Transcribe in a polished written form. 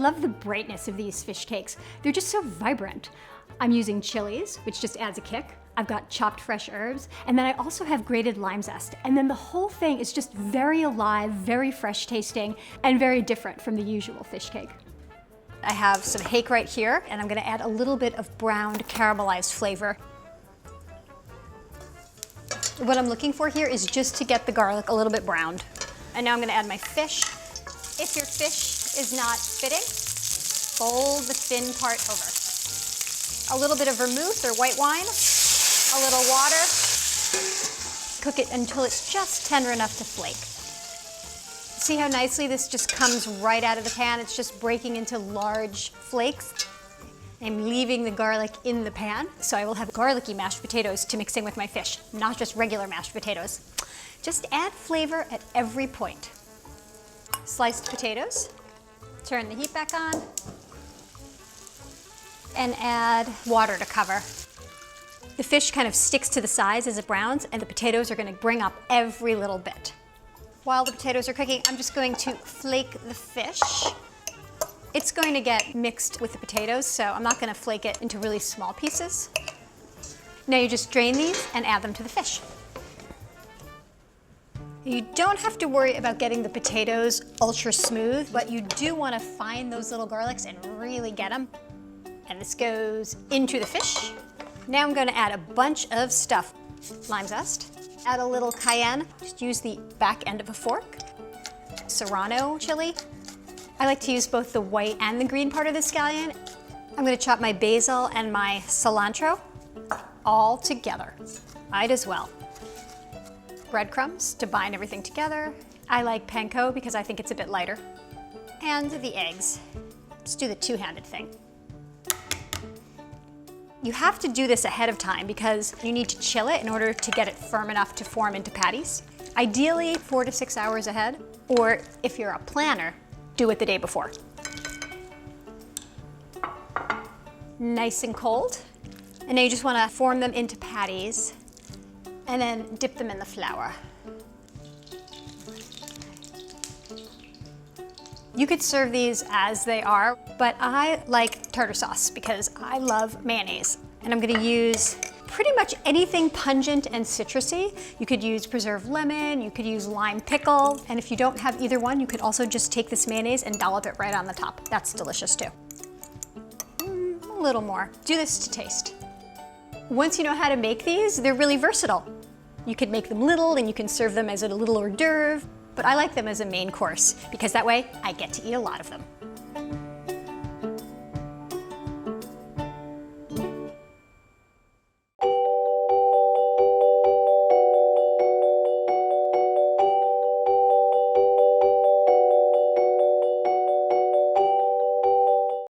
love the brightness of these fish cakes. They're just so vibrant. I'm using Chiles, which just adds a kick. I've got chopped fresh herbs, and then I also have grated lime zest. And then the whole thing is just very alive, very fresh tasting, and very different from the usual fish cake. I have some hake right here, and I'm gonna add a little bit of browned caramelized flavor. What I'm looking for here is just to get the garlic a little bit browned. And now I'm gonna add my fish. If your fish is not fitting, fold the fin part over. A little bit of vermouth or white wine, a little water. Cook it until it's just tender enough to flake. See how nicely this just comes right out of the pan? It's just breaking into large flakes. I'm leaving the garlic in the pan, so I will have garlicky mashed potatoes to mix in with my fish, not just regular mashed potatoes. Just add flavor at every point. Sliced potatoes, turn the heat back on, and add water to cover. The fish kind of sticks to the sides as it browns, and the potatoes are going to bring up every little bit. While the potatoes are cooking, I'm just going to flake the fish. It's going to get mixed with the potatoes, so I'm not going to flake it into really small pieces. Now you just drain these and add them to the fish. You don't have to worry about getting the potatoes ultra smooth, but you do want to find those little garlics and really get them. And this goes into the fish. Now I'm going to add a bunch of stuff. Lime zest, add a little cayenne, just use the back end of a fork. Serrano chili. I like to use both the white and the green part of the scallion. I'm going to chop my basil and my cilantro all together. Might as well. Breadcrumbs to bind everything together. I like panko because I think it's a bit lighter. And the eggs. Just do the two-handed thing. You have to do this ahead of time because you need to chill it in order to get it firm enough to form into patties. Ideally 4 to 6 hours ahead, or if you're a planner, do it the day before. Nice and cold. And now you just want to form them into patties and then dip them in the flour. You could serve these as they are, but I like tartar sauce because I love mayonnaise. And I'm gonna use pretty much anything pungent and citrusy. You could use preserved lemon, you could use lime pickle, and if you don't have either one, you could also just take this mayonnaise and dollop it right on the top. That's delicious too. A little more. Do this to taste. Once you know how to make these, they're really versatile. You could make them little and you can serve them as a little hors d'oeuvre, but I like them as a main course because that way I get to eat a lot of them.